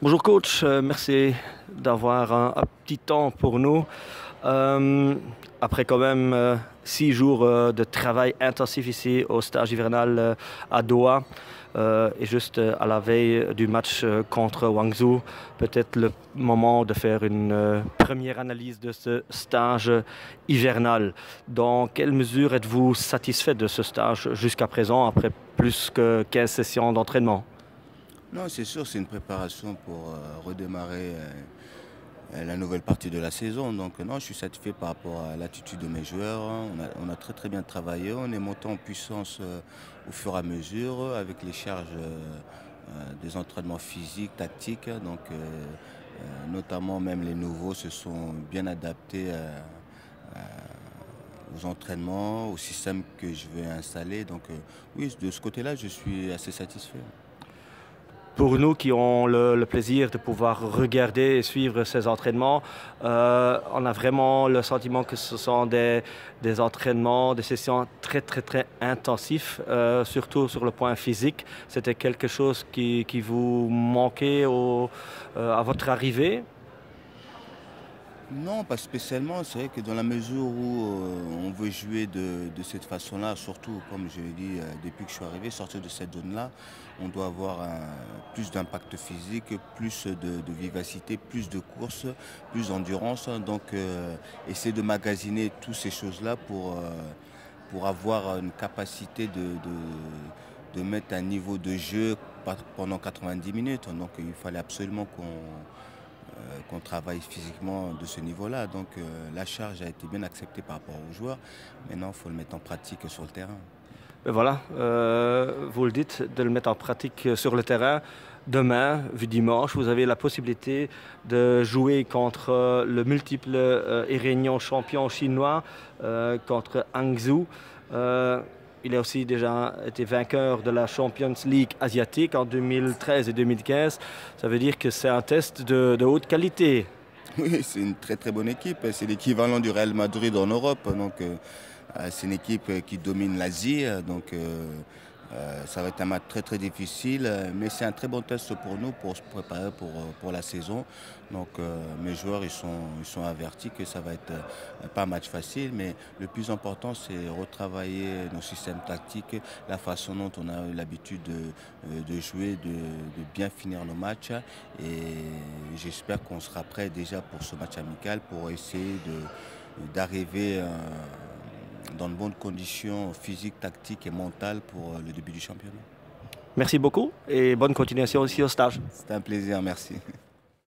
Bonjour coach, merci d'avoir un petit temps pour nous. Euh, Après quand même 6 jours de travail intensif ici au stage hivernal à Doha et juste à la veille du match contre Guangzhou, peut-être le moment de faire une première analyse de ce stage hivernal. Dans quelle mesure êtes-vous satisfait de ce stage jusqu'à présent après plus que 15 sessions d'entraînement? Non, c'est sûr, c'est une préparation pour redémarrer la nouvelle partie de la saison. Donc non, je suis satisfait par rapport à l'attitude de mes joueurs. On a très très bien travaillé. On est monté en puissance au fur et à mesure avec les charges des entraînements physiques, tactiques. Donc notamment même les nouveaux se sont bien adaptés aux entraînements, au système que je vais installer. Donc oui, de ce côté-là, je suis assez satisfait. Pour nous qui ont le plaisir de pouvoir regarder et suivre ces entraînements, on a vraiment le sentiment que ce sont des entraînements, des sessions très, très, très intensifs, surtout sur le point physique. C'était quelque chose qui vous manquait à votre arrivée? Non, pas spécialement. C'est vrai que dans la mesure où on veut jouer de cette façon-là, surtout comme je l'ai dit depuis que je suis arrivé, sortir de cette zone-là, on doit avoir plus d'impact physique, plus de vivacité, plus de course, plus d'endurance. Donc essayer de magasiner toutes ces choses-là pour avoir une capacité de mettre un niveau de jeu pendant 90 minutes. Donc il fallait absolument qu'on travaille physiquement de ce niveau-là. Donc la charge a été bien acceptée par rapport aux joueurs. Maintenant, il faut le mettre en pratique sur le terrain. Ben voilà, vous le dites, de le mettre en pratique sur le terrain. Demain, vu dimanche, vous avez la possibilité de jouer contre le multiple et régnant champion chinois, contre Hangzhou. Il a aussi déjà été vainqueur de la Champions League asiatique en 2013 et 2015. Ça veut dire que c'est un test de haute qualité. Oui, c'est une très très bonne équipe. C'est l'équivalent du Real Madrid en Europe. Donc c'est une équipe qui domine l'Asie. Donc ça va être un match très très difficile. Mais c'est un très bon test pour nous pour se préparer pour la saison. Donc mes joueurs ils sont avertis que ça va être pas un match facile. Mais le plus important c'est retravailler nos systèmes tactiques, la façon dont on a eu l'habitude de jouer, de bien finir nos matchs. Et j'espère qu'on sera prêt déjà pour ce match amical pour essayer d'arriver dans de bonnes conditions physiques, tactiques et mentales pour le début du championnat. Merci beaucoup et bonne continuation aussi au stage. C'était un plaisir, merci.